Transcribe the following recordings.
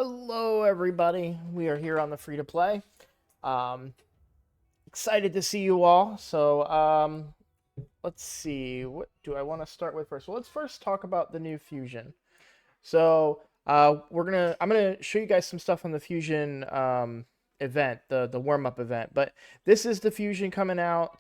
Hello, everybody. We are here on the free to play. Um, Excited to see you all. Let's see. What do I want to start with first? Well, let's first talk about the new Fusion. I'm gonna show you guys some stuff on the Fusion event, the warm up event. But this is the Fusion coming out.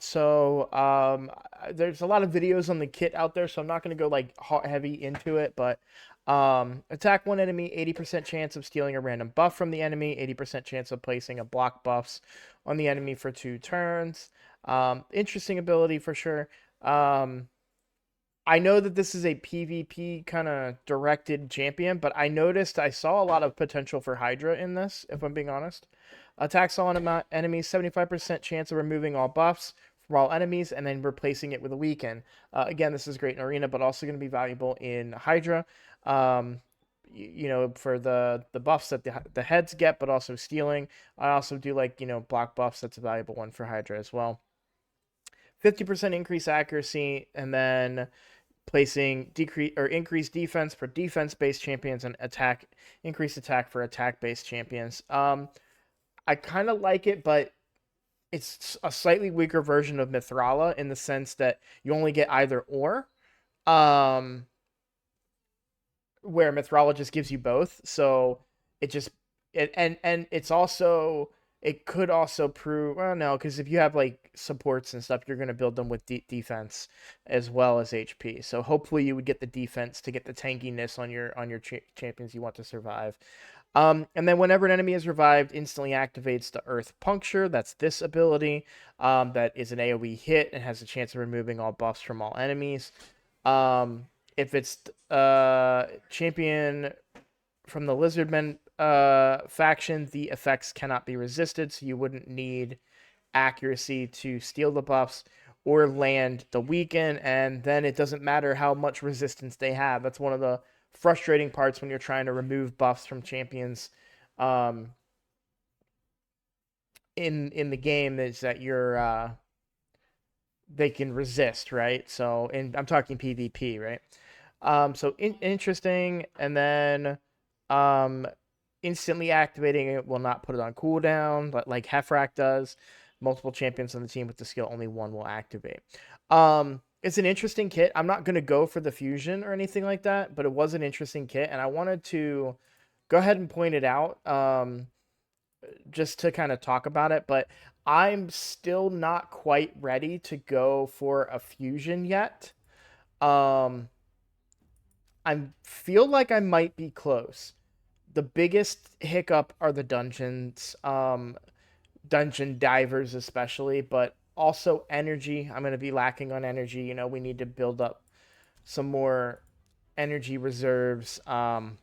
There's a lot of videos on the kit out there, so I'm not gonna go like hot heavy into it. But attack one enemy, 80% chance of stealing a random buff from the enemy, 80% chance of placing a block buffs on the enemy for 2 turns. Interesting ability for sure. I know that this is a PvP kind of directed champion, but I saw a lot of potential for Hydra in this, if I'm being honest. Attacks all enemies, 75% chance of removing all buffs from all enemies and then replacing it with a weaken. Again, this is great in Arena, but also going to be valuable in Hydra. For the buffs that the heads get, but also stealing. I also do like, block buffs. That's a valuable one for Hydra as well. 50% increase accuracy, and then placing increased defense for defense-based champions and increased attack for attack-based champions. I kind of like it, but it's a slightly weaker version of Mithrala in the sense that you only get either or. Where Mithrala just gives you both, so it could also prove, well, no, because if you have like supports and stuff, you're going to build them with defense as well as HP. So hopefully you would get the defense to get the tankiness on your champions you want to survive. And then whenever an enemy is revived, instantly activates the Earth Puncture. That's this ability. That is an AoE hit and has a chance of removing all buffs from all enemies. If it's champion from the Lizardmen faction, the effects cannot be resisted, so you wouldn't need accuracy to steal the buffs or land the weaken, and then it doesn't matter how much resistance they have. That's one of the frustrating parts when you're trying to remove buffs from champions in the game, is that they can resist, right? So, and I'm talking PvP, right? Interesting, and then instantly activating it will not put it on cooldown, but like Hefrak does. Multiple champions on the team with the skill, only one will activate. It's an interesting kit. I'm not going to go for the fusion or anything like that, but it was an interesting kit, and I wanted to go ahead and point it out just to kind of talk about it, but I'm still not quite ready to go for a fusion yet. I feel like I might be close. The biggest hiccup are the dungeons, dungeon divers especially, but also energy. I'm going to be lacking on energy. We need to build up some more energy reserves and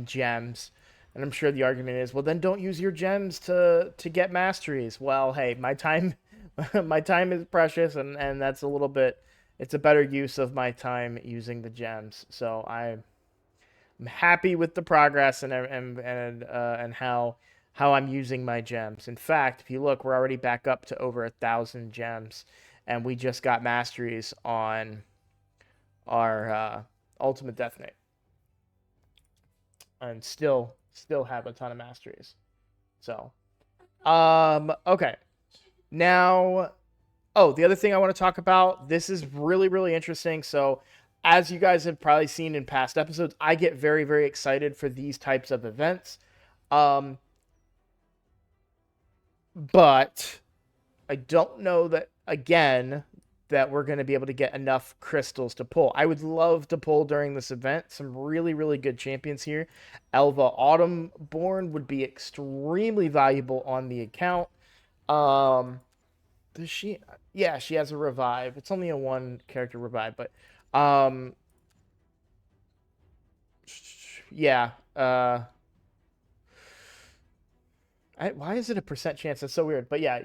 gems. And I'm sure the argument is, well, then don't use your gems to get masteries. Well, hey, my time my time is precious, and that's a little bit. It's a better use of my time using the gems. So I'm happy with the progress and how I'm using my gems. In fact, if you look, we're already back up to over 1,000 gems, and we just got masteries on our ultimate death knight, and still have a ton of masteries. So, okay. Now, the other thing I want to talk about, this is really, really interesting. So, as you guys have probably seen in past episodes, I get very, very excited for these types of events. But I don't know that, again, that we're going to be able to get enough crystals to pull. I would love to pull during this event some really, really good champions here. Elva Autumnborn would be extremely valuable on the account. Does she? Yeah, she has a revive. It's only a 1 character revive, but yeah. Why is it a percent chance? That's so weird. But yeah,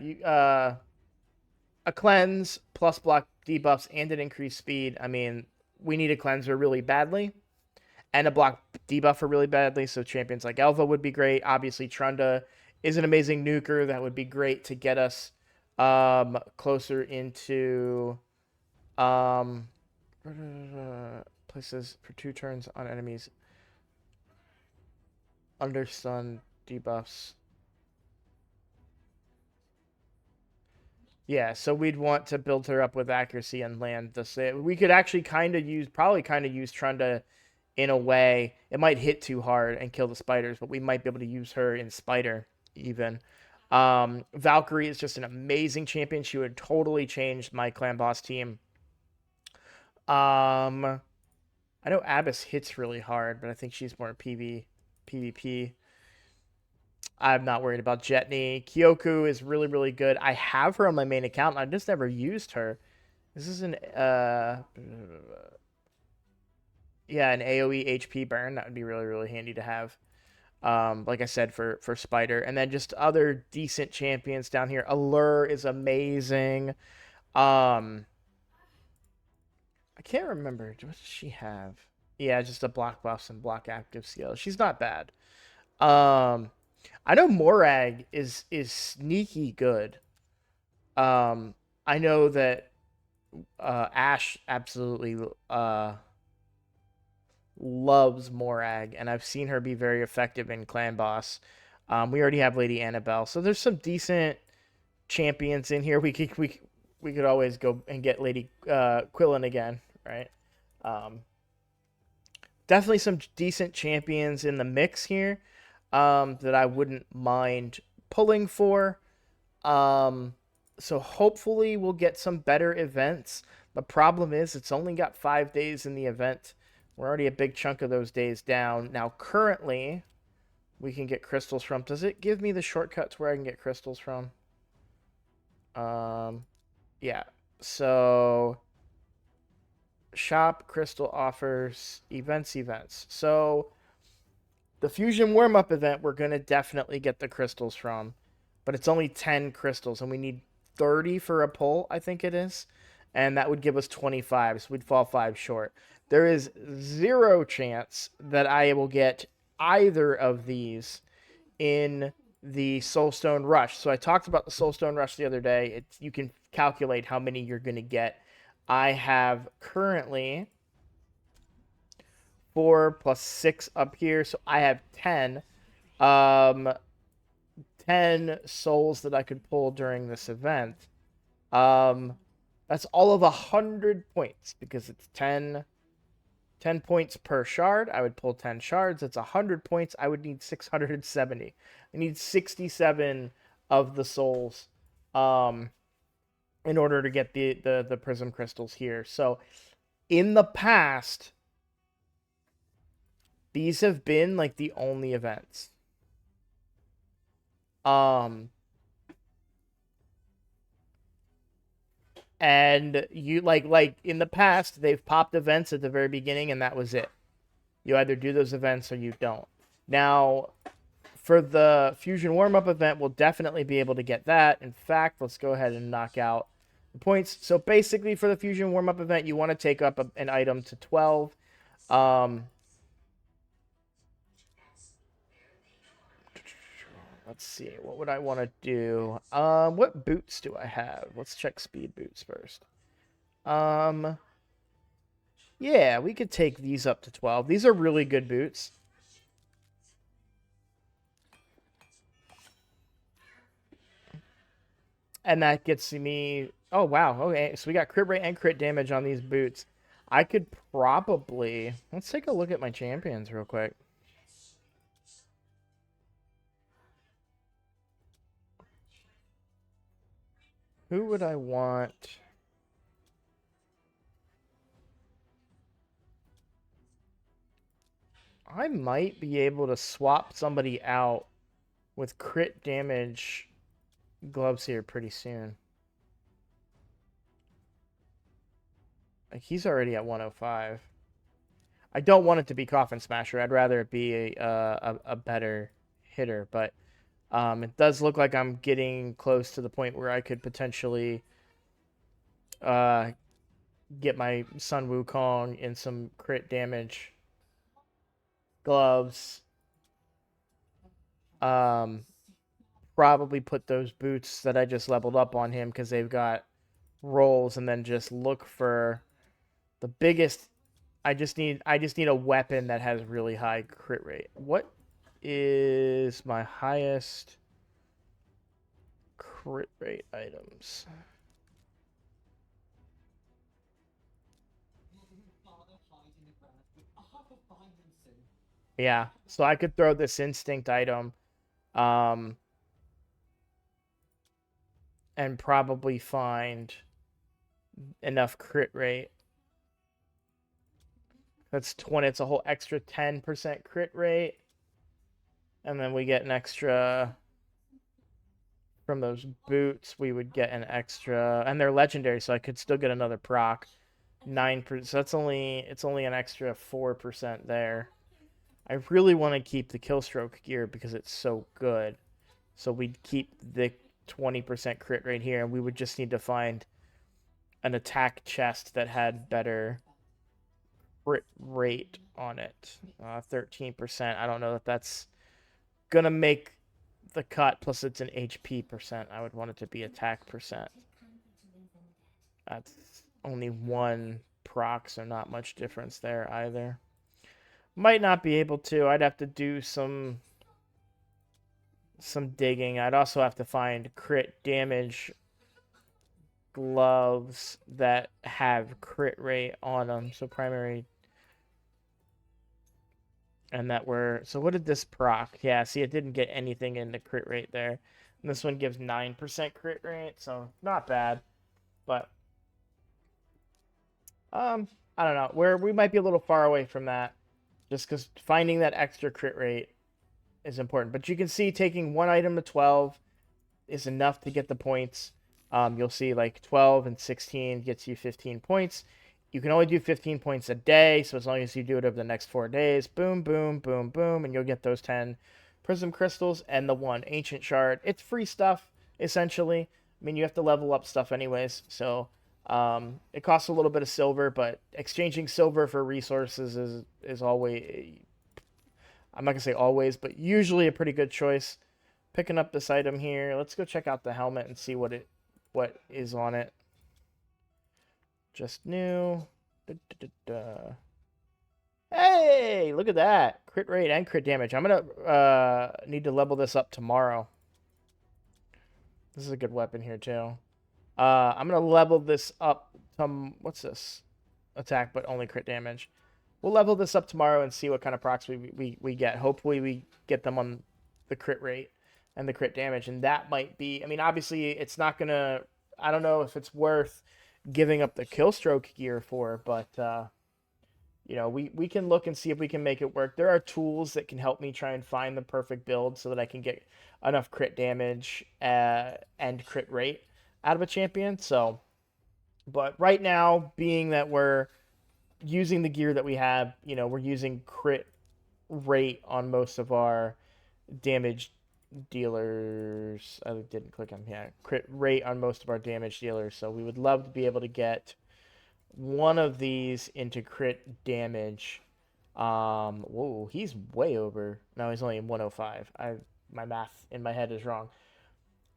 a cleanse plus block debuffs and an increased speed. I mean, we need a cleanser really badly, and a block debuffer really badly. So champions like Elva would be great. Obviously, Trunda is an amazing nuker that would be great to get us closer into places for 2 turns on enemies. Understun debuffs. Yeah, so we'd want to build her up with accuracy and land this. We could actually probably kind of use Trunda in a way. It might hit too hard and kill the spiders, but we might be able to use her in Spider even. Valkyrie is just an amazing champion. She would totally change my clan boss team. I know Abyss hits really hard, but I think she's more PvP. I'm not worried about Jetney. Kyoku is really, really good. I have her on my main account. I just never used her. This is an yeah, an AoE HP burn. That would be really, really handy to have. Like I said, for Spider. And then just other decent champions down here. Allure is amazing. I can't remember. What does she have? Yeah, just a block buffs and block active skill. She's not bad. I know Morag is sneaky good. I know that Ash absolutely loves Morag, and I've seen her be very effective in Clan Boss. We already have Lady Annabelle, so there's some decent champions in here. We could always go and get Lady Quillen again, right? Definitely some decent champions in the mix here that I wouldn't mind pulling for. So hopefully we'll get some better events. The problem is it's only got 5 days in the event. We're already a big chunk of those days down. Now currently we can get crystals from. Does it give me the shortcuts where I can get crystals from? Yeah. So shop, crystal offers, events. So the fusion warm-up event we're going to definitely get the crystals from, but it's only 10 crystals and we need 30 for a pull, I think it is, and that would give us 25, so we'd fall 5 short. There is 0 chance that I will get either of these in the Soulstone Rush. So I talked about the Soulstone Rush the other day. You can calculate how many you're going to get. I have currently 4 plus 6 up here, so I have 10. 10 souls that I could pull during this event. That's all of 100 points because it's 10 points per shard. I would pull 10 shards. That's 100 points. I would need 670. I need 67 of the souls in order to get the prism crystals here. So in the past, these have been like the only events. And you like in the past, they've popped events at the very beginning, and that was it. You either do those events or you don't. Now, for the Fusion Warm-Up event, we'll definitely be able to get that. In fact, let's go ahead and knock out the points. So basically, for the Fusion Warm-Up event, you want to take up an item to 12. Let's see. What would I want to do? What boots do I have? Let's check speed boots first. Yeah, we could take these up to 12. These are really good boots. And that gets me... Oh, wow. Okay, so we got crit rate and crit damage on these boots. I could probably... Let's take a look at my champions real quick. Who would I want? I might be able to swap somebody out with crit damage gloves here pretty soon. Like, he's already at 105. I don't want it to be Coffin Smasher. I'd rather it be a better hitter, but it does look like I'm getting close to the point where I could potentially get my Sun Wukong in some crit damage gloves. Probably put those boots that I just leveled up on him because they've got rolls, and then just look for the biggest. I just need a weapon that has really high crit rate. What is my highest crit rate items. Yeah, so I could throw this instinct item um, and probably find enough crit rate. That's 20. It's a whole extra 10% crit rate. And then we get an extra from those boots. We would get an extra, and they're legendary, so I could still get another proc. 9%. So it's only an extra 4% there. I really want to keep the Killstroke gear because it's so good. So we'd keep the 20% crit rate here, and we would just need to find an attack chest that had better crit rate on it. 13%. I don't know if that's gonna make the cut. Plus, it's an HP percent. I would want it to be attack percent. That's only one proc, so not much difference there either. Might not be able to. I'd have to do some digging. I'd also have to find crit damage gloves that have crit rate on them. So primary. And that were. So what did this proc? Yeah, see, it didn't get anything in the crit rate there. And this one gives 9% crit rate, so not bad. But I don't know. We might be a little far away from that. Just because finding that extra crit rate is important. But you can see taking one item to 12 is enough to get the points. You'll see like 12 and 16 gets you 15 points. You can only do 15 points a day, so as long as you do it over the next 4 days, boom, boom, boom, boom, and you'll get those 10 prism crystals and the 1 ancient shard. It's free stuff, essentially. I mean, you have to level up stuff anyways, so it costs a little bit of silver, but exchanging silver for resources is always, I'm not going to say always, but usually a pretty good choice. Picking up this item here. Let's go check out the helmet and see what is on it. Just new. Hey, look at that. Crit rate and crit damage. I'm going to need to level this up tomorrow. This is a good weapon here, too. I'm going to level this up to, what's this? Attack, but only crit damage. We'll level this up tomorrow and see what kind of procs we get. Hopefully we get them on the crit rate and the crit damage. And that might be, I mean, obviously it's not going to, I don't know if it's worth giving up the Killstroke gear for, but, you know, we can look and see if we can make it work. There are tools that can help me try and find the perfect build so that I can get enough crit damage and crit rate out of a champion. So, but right now, being that we're using the gear that we have, you know, we're using crit rate on most of our damage dealers. I didn't click on, yeah, crit rate on most of our damage dealers. So we would love to be able to get one of these into crit damage. Whoa, he's way over. No, he's only in 105. My math in my head is wrong.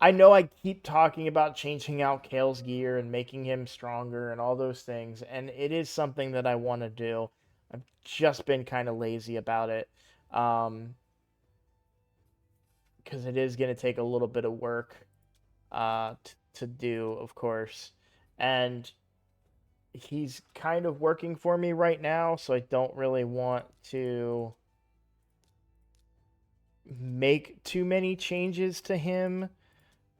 I know I keep talking about changing out Kale's gear and making him stronger and all those things, and it is something that I want to do. I've just been kind of lazy about it, because it is going to take a little bit of work to do, of course. And he's kind of working for me right now, so I don't really want to make too many changes to him,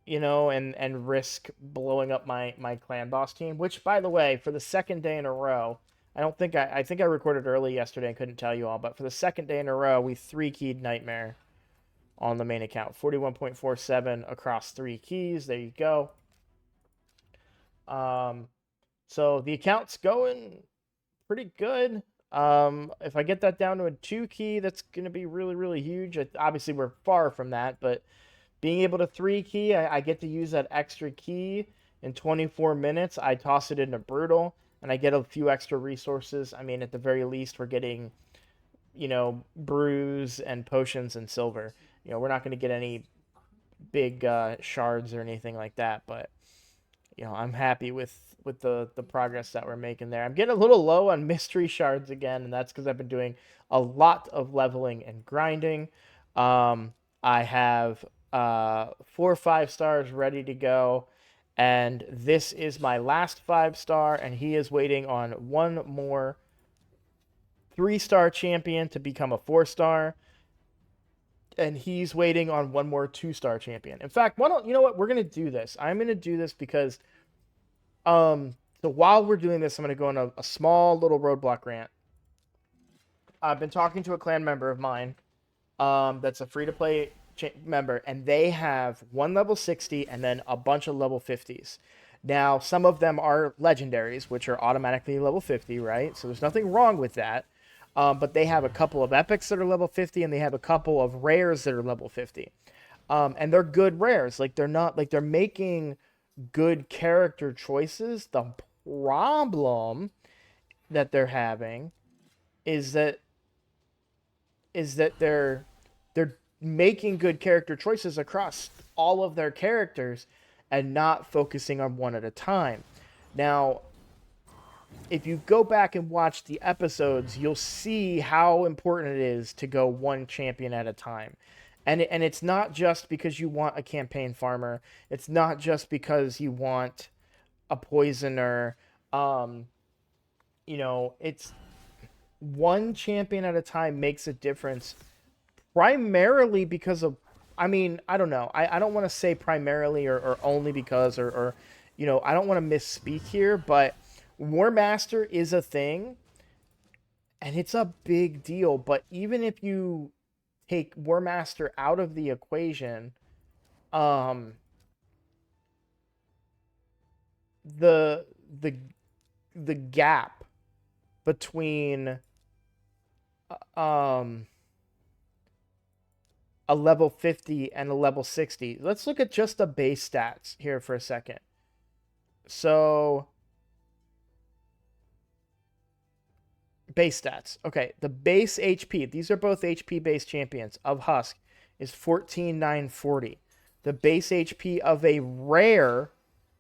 you know, and risk blowing up my clan boss team, which, by the way, for the second day in a row, I think I recorded early yesterday and couldn't tell you all, but for the second day in a row, we 3-keyed Nightmare on the main account. 41.47 across 3 keys. There you go. So the account's going pretty good. If I get that down to a 2-key, that's going to be really, really huge. Obviously, we're far from that, but being able to 3-key, I get to use that extra key in 24 minutes. I toss it into Brutal, and I get a few extra resources. I mean, at the very least, we're getting, you know, brews and potions and silver. You know, we're not going to get any big shards or anything like that, but, you know, I'm happy with the progress that we're making there. I'm getting a little low on mystery shards again, and that's because I've been doing a lot of leveling and grinding. I have 4 5 stars ready to go, and this is my last 5 star, and he is waiting on one more 3 star champion to become a 4 star, and he's waiting on one more 2 star champion. In fact, why don't you know what? We're gonna do this. I'm gonna do this because so while we're doing this, I'm gonna go on a small little roadblock rant. I've been talking to a clan member of mine, that's a free to play member, and they have one level 60 and then a bunch of level 50s. Now, some of them are legendaries, which are automatically level 50, right? So there's nothing wrong with that. But they have a couple of epics that are level 50, and they have a couple of rares that are level 50. And they're good rares. Like, they're not, like, they're making good character choices. The problem that they're having is that they're making good character choices across all of their characters and not focusing on one at a time. Now, if you go back and watch the episodes, you'll see how important it is to go one champion at a time. And it's not just because you want a campaign farmer. It's not just because you want a poisoner. It's one champion at a time makes a difference, primarily because of, I mean, I don't know. I don't want to say primarily or only because or I don't want to misspeak here, but War Master is a thing and it's a big deal. But even if you take War Master out of the equation, um, the the the gap between um a level 50 and a level 60. Let's look at just the base stats here for a second. So, base stats. Okay, the base HP, these are both HP based champions of Husk, is 14,940. The base HP of a rare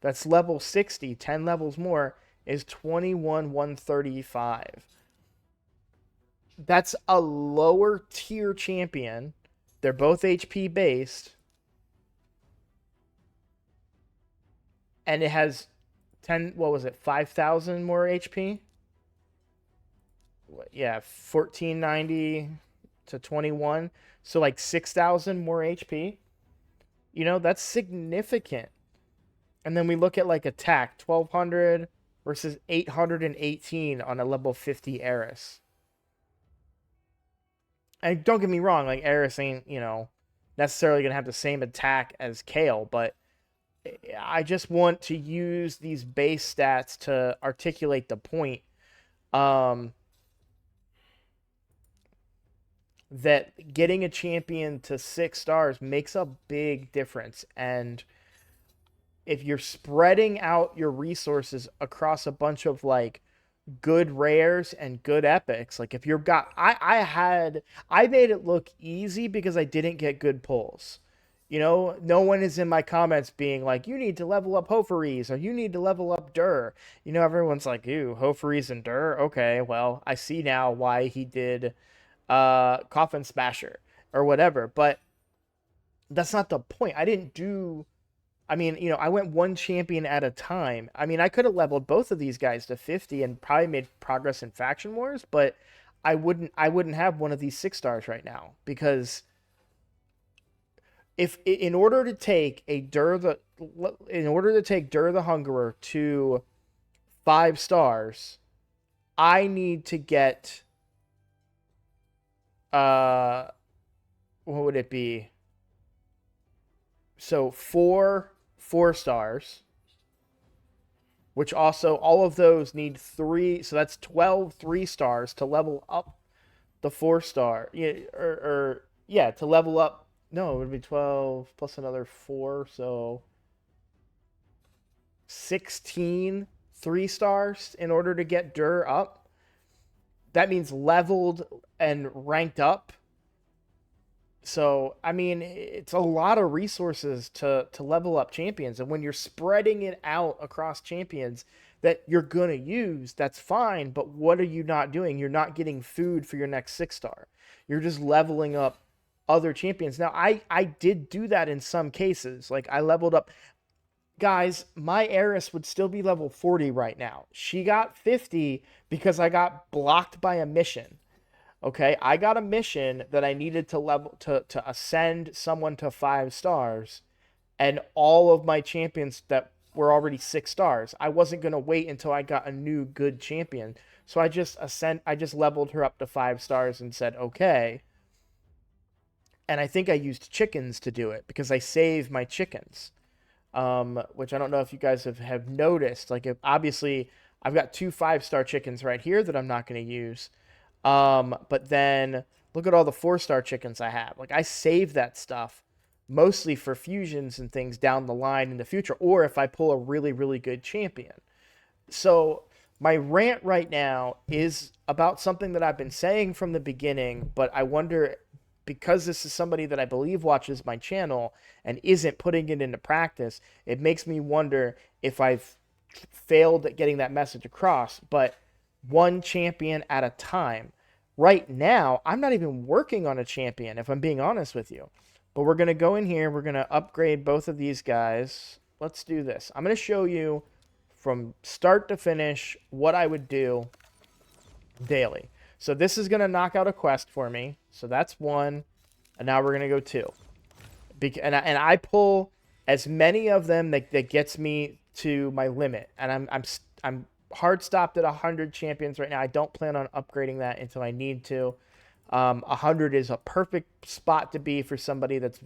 that's level 60, 10 levels more, is 21,135. That's a lower tier champion. They're both HP based. And it has 10, what was it, 5,000 more HP? Yeah, 1490 to 21. So like 6,000 more HP. That's significant. And then we look at like attack, 1200 versus 818 on a level 50 Eris. And don't get me wrong, like Eris ain't, necessarily going to have the same attack as Kale, but I just want to use these base stats to articulate the point that getting a champion to 6 stars makes a big difference. And if you're spreading out your resources across a bunch of like good rares and good epics, like if you've got, I made it look easy because I didn't get good pulls. No one is in my comments being like, you need to level up Hoferes or you need to level up Dur. Everyone's like, ew, Hoferes and Dur. Okay, well, I see now why he did Coffin Smasher or whatever. But that's not the point. I went one champion at a time. I mean, I could have leveled both of these guys to 50 and probably made progress in Faction Wars, but I wouldn't have one of these 6 stars right now because if in order to take Dur the Hungerer to 5 stars, I need to get what would it be? So 4 stars, which also all of those need 3, so that's 12 3 stars to level up the 4 star. Yeah, to level up. No, it would be 12 plus another 4, so 16 3 stars in order to get Dur up. That means leveled and ranked up. So, I mean, it's a lot of resources to level up champions. And when you're spreading it out across champions that you're going to use, that's fine. But what are you not doing? You're not getting food for your next 6 star. You're just leveling up other champions. Now, I did do that in some cases. Like, I leveled up. Guys, my Eris would still be level 40 right now. She got 50 because I got blocked by a mission. Okay, I got a mission that I needed to level to ascend someone to 5 stars, and all of my champions that were already 6 stars. I wasn't gonna wait until I got a new good champion. So I just leveled her up to 5 stars and said, okay. And I think I used chickens to do it because I saved my chickens. Which I don't know if you guys have noticed. Like, if obviously I've got 2 5-star chickens right here that I'm not going to use. But then look at all the 4-star chickens I have. Like, I save that stuff mostly for fusions and things down the line in the future, or if I pull a really, really good champion. So my rant right now is about something that I've been saying from the beginning, but I wonder, because this is somebody that I believe watches my channel and isn't putting it into practice, it makes me wonder if I've failed at getting that message across. But one champion at a time. Right now, I'm not even working on a champion, if I'm being honest with you. But we're going to go in here. We're going to upgrade both of these guys. Let's do this. I'm going to show you from start to finish what I would do daily. So this is going to knock out a quest for me. So that's 1. And now we're going to go 2. And I pull as many of them that gets me to my limit. And I'm hard stopped at 100 champions right now. I don't plan on upgrading that until I need to. 100 is a perfect spot to be for somebody that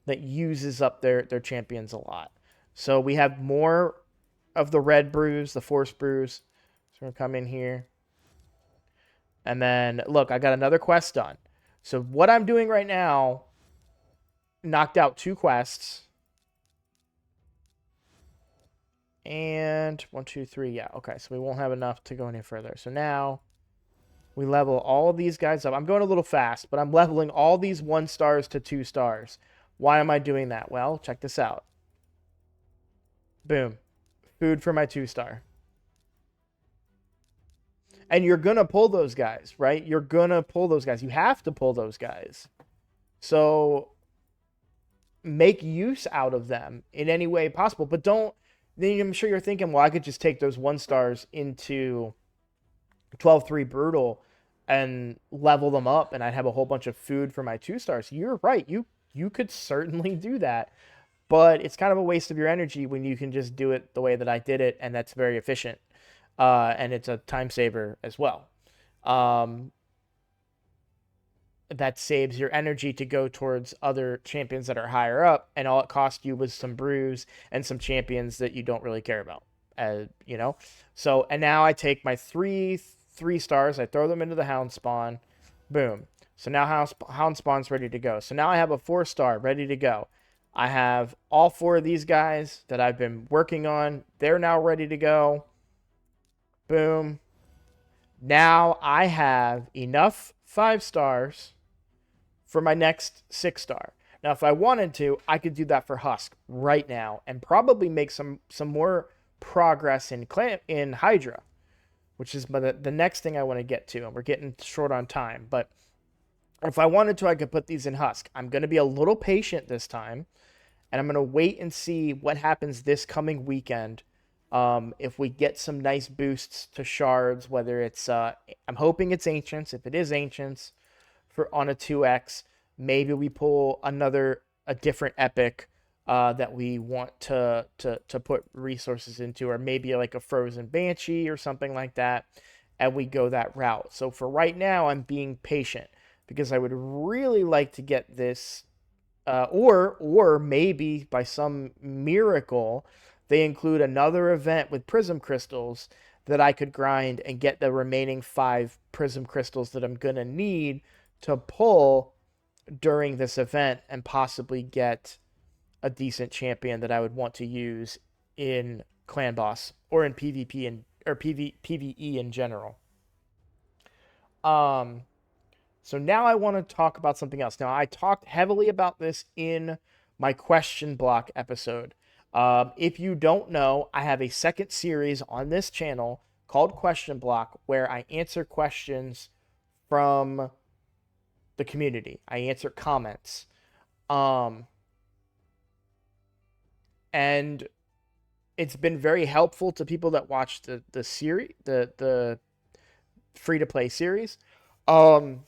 uses up their champions a lot. So we have more of the red brews, the force brews. So we're going to come in here. And then, look, I got another quest done. So what I'm doing right now, knocked out 2 quests. And 1, 2, 3. Yeah, okay. So we won't have enough to go any further. So now we level all of these guys up. I'm going a little fast, but I'm leveling all these 1 stars to 2 stars. Why am I doing that? Well, check this out. Boom. Food for my 2-star. And you're going to pull those guys, right? You're going to pull those guys. You have to pull those guys. So make use out of them in any way possible. But don't, then I'm sure you're thinking, well, I could just take those 1 stars into 12-3 Brutal and level them up, and I'd have a whole bunch of food for my 2 stars. You're right. You could certainly do that. But it's kind of a waste of your energy when you can just do it the way that I did it, and that's very efficient. And it's a time saver as well. That saves your energy to go towards other champions that are higher up, and all it cost you was some brews and some champions that you don't really care about. You know? So, and now I take my 3 stars, I throw them into the Hound Spawn. Boom. So now Hound Spawn's ready to go. So now I have a 4-star ready to go. I have all 4 of these guys that I've been working on. They're now ready to go. Boom. Now I have enough 5 stars for my next 6-star. Now, if I wanted to, I could do that for Husk right now and probably make some more progress in Hydra, which is the next thing I want to get to. And we're getting short on time. But if I wanted to, I could put these in Husk. I'm going to be a little patient this time. And I'm going to wait and see what happens this coming weekend. If we get some nice boosts to shards, whether it's, I'm hoping it's Ancients. If it is Ancients on a 2x, maybe we pull a different epic that we want to put resources into, or maybe like a Frozen Banshee or something like that, and we go that route. So for right now, I'm being patient because I would really like to get this, or maybe by some miracle, they include another event with Prism Crystals that I could grind and get the remaining 5 Prism Crystals that I'm going to need to pull during this event and possibly get a decent champion that I would want to use in Clan Boss or in PvP or PvE in general. So now I want to talk about something else. Now, I talked heavily about this in my question block episode. If you don't know, I have a second series on this channel called Question Block where I answer questions from the community. I answer comments. Um, and it's been very helpful to people that watch the series, the free to play series. Um,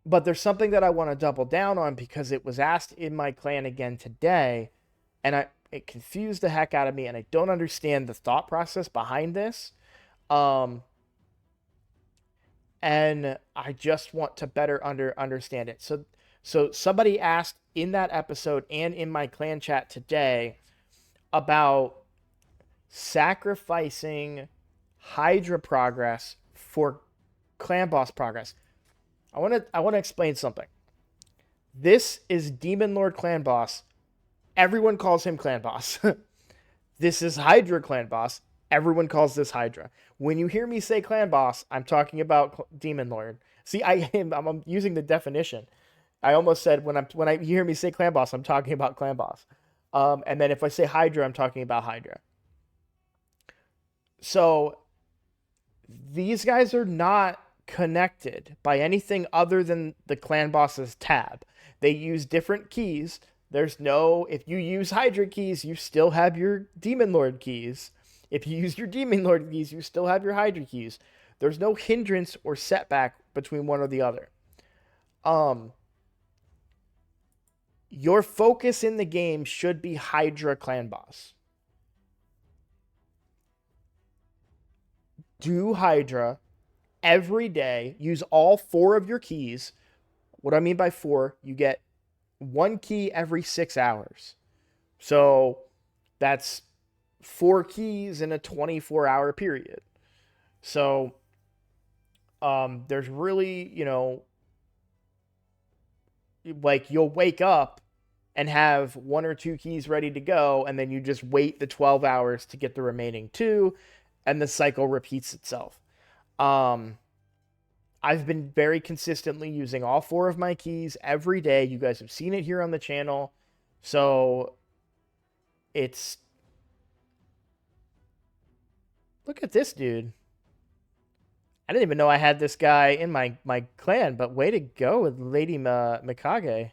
but there's something that I want to double down on because it was asked in my clan again today, and it confused the heck out of me, and I don't understand the thought process behind this. Um, and I just want to better understand it. So somebody asked in that episode and in my clan chat today about sacrificing Hydra progress for clan boss progress. I want to explain something. This is Demon Lord clan boss. Everyone calls him clan boss. This is Hydra clan boss. Everyone calls this Hydra. When you hear me say clan boss, I'm talking about Demon Lord. See, I'm using the definition. I almost said when you hear me say clan boss, I'm talking about clan boss. And then if I say Hydra, I'm talking about Hydra. So these guys are not connected by anything other than the clan boss's tab. They use different keys. If you use Hydra keys, you still have your Demon Lord keys. If you use your Demon Lord keys, you still have your Hydra keys. There's no hindrance or setback between one or the other. Your focus in the game should be Hydra clan boss. Do Hydra every day. Use all 4 of your keys. What I mean by 4, you get 1 key every 6 hours. So that's 4 keys in a 24-hour period. So there's really, like you'll wake up and have 1 or 2 keys ready to go, and then you just wait the 12 hours to get the remaining 2, and the cycle repeats itself. I've been very consistently using all 4 of my keys every day. You guys have seen it here on the channel. So look at this dude. I didn't even know I had this guy in my clan, but way to go with Lady Mikage.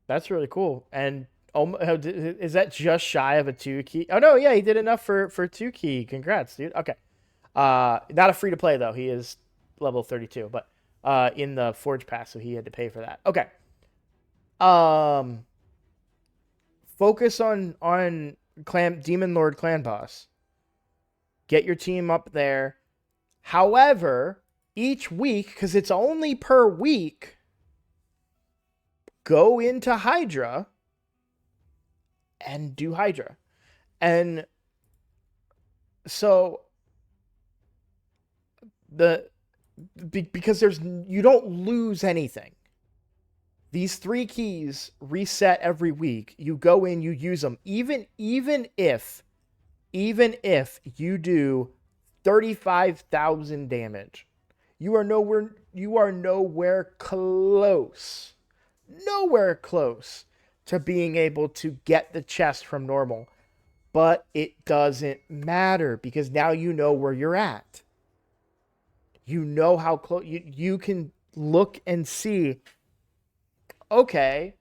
That's really cool. And is that just shy of a 2 key? Oh no, yeah, he did enough for 2 key. Congrats, dude. Okay. Not a free to play though. He is level 32, but in the Forge Pass, so he had to pay for that. Okay. Focus on Demon Lord clan boss. Get your team up there. However, each week, because it's only per week, go into Hydra and do Hydra. And so because you don't lose anything. These 3 keys reset every week. You go in, you use them. Even if you do 35,000 damage, you are nowhere close to being able to get the chest from normal. But it doesn't matter because now you know where you're at. You know how close you can look and see, okay,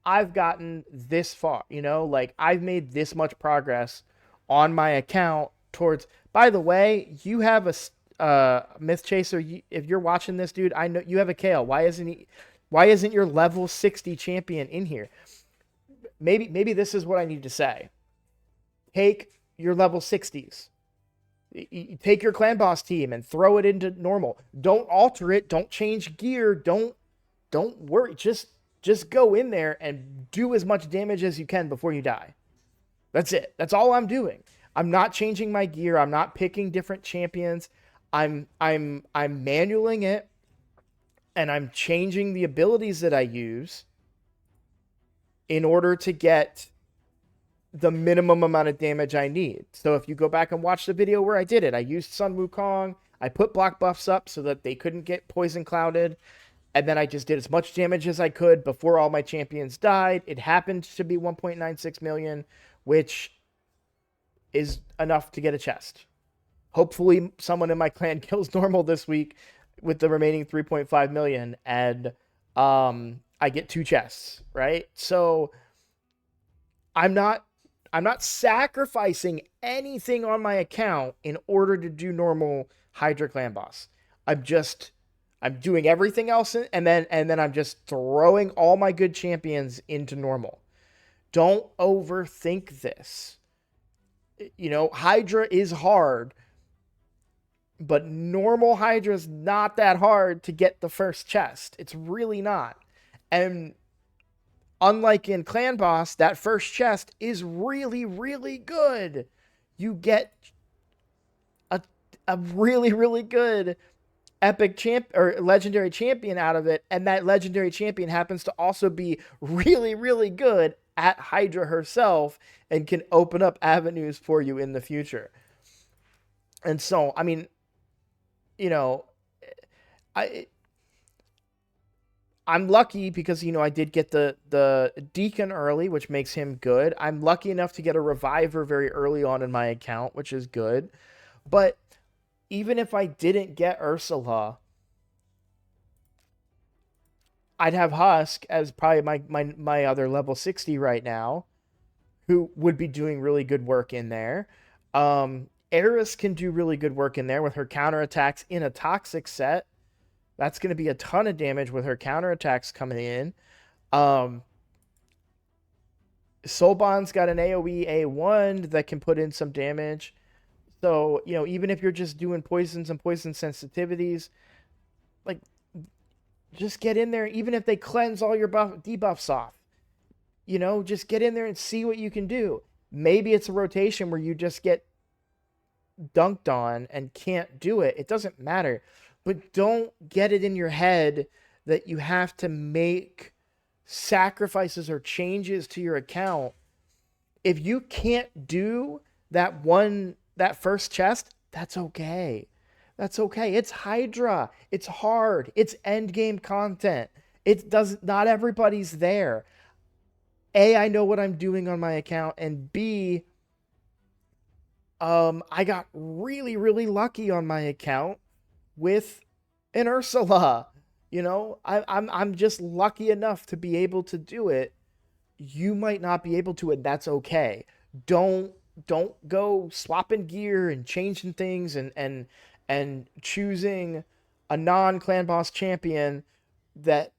I've gotten this far, like I've made this much progress on my account towards, by the way, you have a Myth Chaser. If you're watching this, dude, I know you have a Kale. Why isn't your level 60 champion in here? Maybe this is what I need to say. Take your level 60s. Take your clan boss team and throw it into normal. Don't alter it. Don't change gear. Don't worry. Just go in there and do as much damage as you can before you die. That's it. That's all I'm doing. I'm not changing my gear. I'm not picking different champions. I'm manualing it, and I'm changing the abilities that I use in order to get the minimum amount of damage I need. So if you go back and watch the video where I did it, I used Sun Wukong. I put block buffs up so that they couldn't get poison clouded. And then I just did as much damage as I could before all my champions died. It happened to be 1.96 million, which is enough to get a chest. Hopefully someone in my clan kills normal this week with the remaining 3.5 million, and I get 2 chests, right? So I'm not I'm not sacrificing anything on my account in order to do normal Hydra clan boss. I'm just I'm doing everything else, and then I'm just throwing all my good champions into normal. Don't overthink this. Hydra is hard, but normal Hydra is not that hard to get the first chest. It's really not. And unlike in Clan Boss, that first chest is really, really good. You get a, a really, really good epic champ or legendary champion out of it, and that legendary champion happens to also be really, really good at Hydra herself and can open up avenues for you in the future. And so, I mean, you know, I I'm lucky because I did get the Deacon early, which makes him good. I'm lucky enough to get a Reviver very early on in my account, which is good. But even if I didn't get Ursula, I'd have Husk as probably my other level 60 right now, who would be doing really good work in there. Eris can do really good work in there with her counterattacks in a toxic set. That's going to be a ton of damage with her counterattacks coming in. Um, Soulbond's got an AoE A1 that can put in some damage. So, even if you're just doing poisons and poison sensitivities, like, just get in there. Even if they cleanse all your debuffs off, just get in there and see what you can do. Maybe it's a rotation where you just get dunked on and can't do it. It doesn't matter. But don't get it in your head that you have to make sacrifices or changes to your account. If you can't do that first chest, that's okay. That's okay. It's Hydra. It's hard. It's end game content. Not everybody's there. A, I know what I'm doing on my account, and B, I got really, really lucky on my account with an Ursula. I'm just lucky enough to be able to do it. You might not be able to, and that's okay. Don't go swapping gear and changing things and choosing a non-clan boss champion that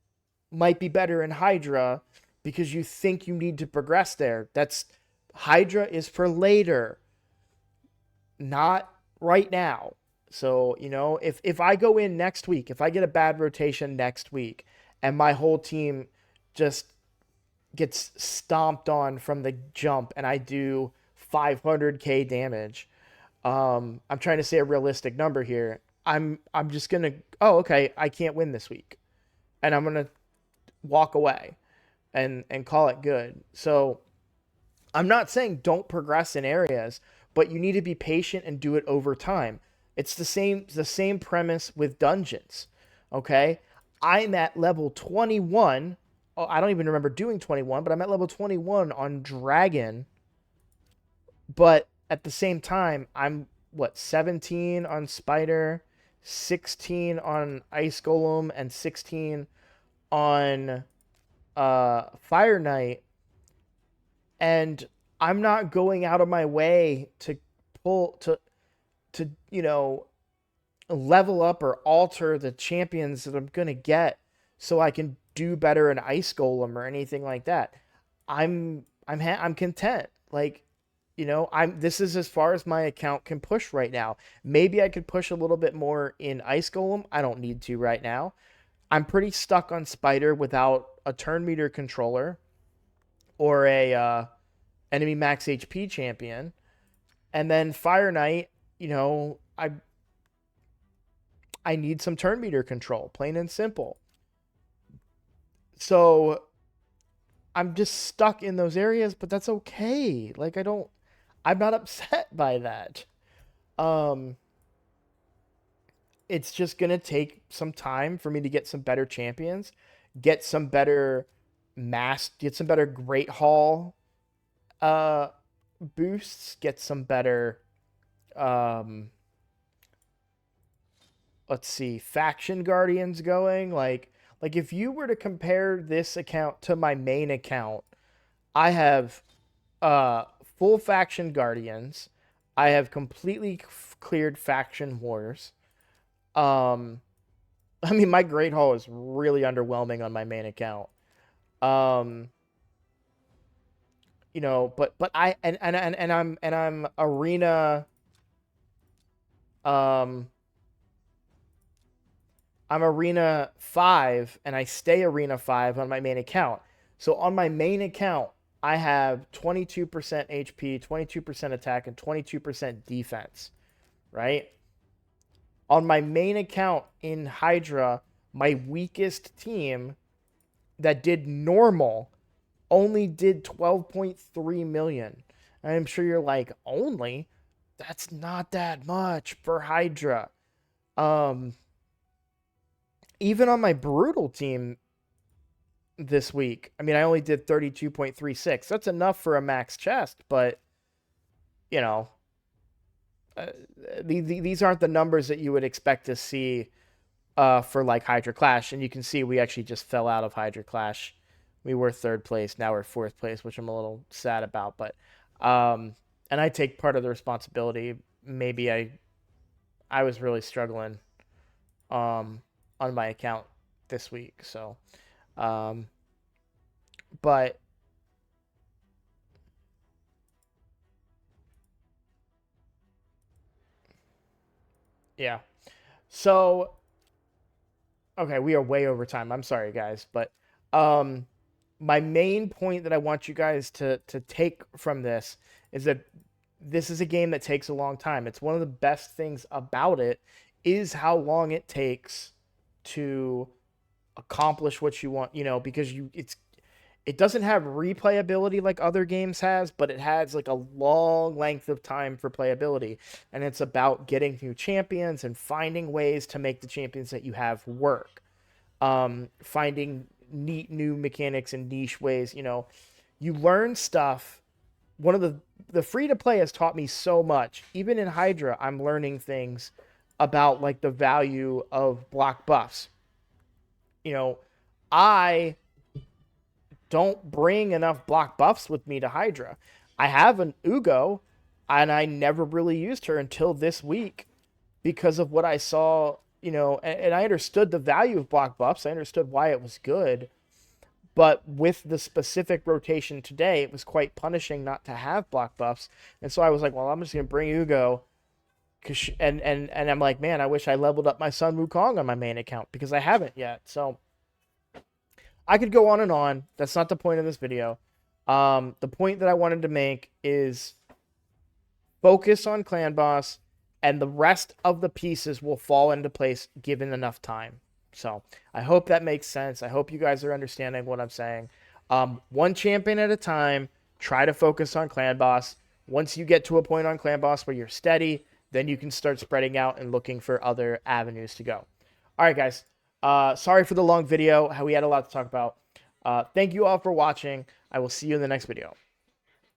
might be better in Hydra because you think you need to progress there. Hydra is for later, not right now. So, if I go in next week, if I get a bad rotation next week and my whole team just gets stomped on from the jump and I do 500k damage, I'm trying to say a realistic number here. I'm just going to, oh, okay, I can't win this week. And I'm going to walk away and call it good. So, I'm not saying don't progress in areas, but you need to be patient and do it over time. It's the same premise with dungeons. Okay? I'm at level 21. Oh, I don't even remember doing 21, but I'm at level 21 on Dragon. But at the same time, I'm 17 on Spider, 16 on Ice Golem, and 16 on Fire Knight. And I'm not going out of my way to pull to level up or alter the champions that I'm gonna get so I can do better in Ice Golem or anything like that. I'm content. Like, this is as far as my account can push right now. Maybe I could push a little bit more in Ice Golem. I don't need to right now. I'm pretty stuck on Spider without a turn meter controller or a enemy max HP champion. And then Fire Knight, I need some turn meter control, plain and simple. So I'm just stuck in those areas, but that's okay. Like, I'm not upset by that. Um it's just going to take some time for me to get some better champions, get some better get some better Great Hall boosts, get some better let's see, faction guardians going. Like if you were to compare this account to my main account, I have uh full faction guardians. I have completely cleared faction wars. Um, I mean, my Great Hall is really underwhelming on my main account. Um, you know, but I and I'm arena. Um, I'm arena 5 and I stay arena 5 on my main account. So on my main account, I have 22% HP, 22% attack, and 22% defense, right? On my main account in Hydra, my weakest team that did normal only did 12.3 million. And I'm sure you're like, only? That's not that much for Hydra. Um, Even on my brutal team this week, I mean, I only did 32.36. That's enough for a max chest, but you know, uh, these aren't the numbers that you would expect to see for like Hydra Clash. And you can see we actually just fell out of Hydra Clash. We were third place, now we're fourth place, which I'm a little sad about. But and I take part of the responsibility. Maybe I was really struggling on my account this week. So, um, but yeah. So, okay, we are way over time. I'm sorry, guys, but um, my main point that I want you guys to take from this is that this is a game that takes a long time. It's one of the best things about it is how long it takes to accomplish what you want, you know, because it doesn't have replayability like other games has, but it has like a long length of time for playability. And it's about getting new champions and finding ways to make the champions that you have work. Finding neat new mechanics and niche ways, you know, you learn stuff. One of the free to play has taught me so much. Even in Hydra, I'm learning things about like the value of block buffs. You know, I don't bring enough block buffs with me to Hydra. I have an Ugo, and I never really used her until this week because of what I saw, you know, and I understood the value of block buffs. I understood why it was good. But with the specific rotation today, it was quite punishing not to have block buffs. And so I was like, well, I'm just going to bring Ugo. And I'm like, man, I wish I leveled up my Sun Wukong on my main account because I haven't yet. So I could go on and on. That's not the point of this video. The point that I wanted to make is focus on Clan Boss, and the rest of the pieces will fall into place given enough time. So I hope that makes sense. I hope you guys are understanding what I'm saying. One champion at a time. Try to focus on Clan Boss. Once you get to a point on Clan Boss where you're steady, then you can start spreading out and looking for other avenues to go. All right, guys. Sorry for the long video. We had a lot to talk about. Thank you all for watching. I will see you in the next video.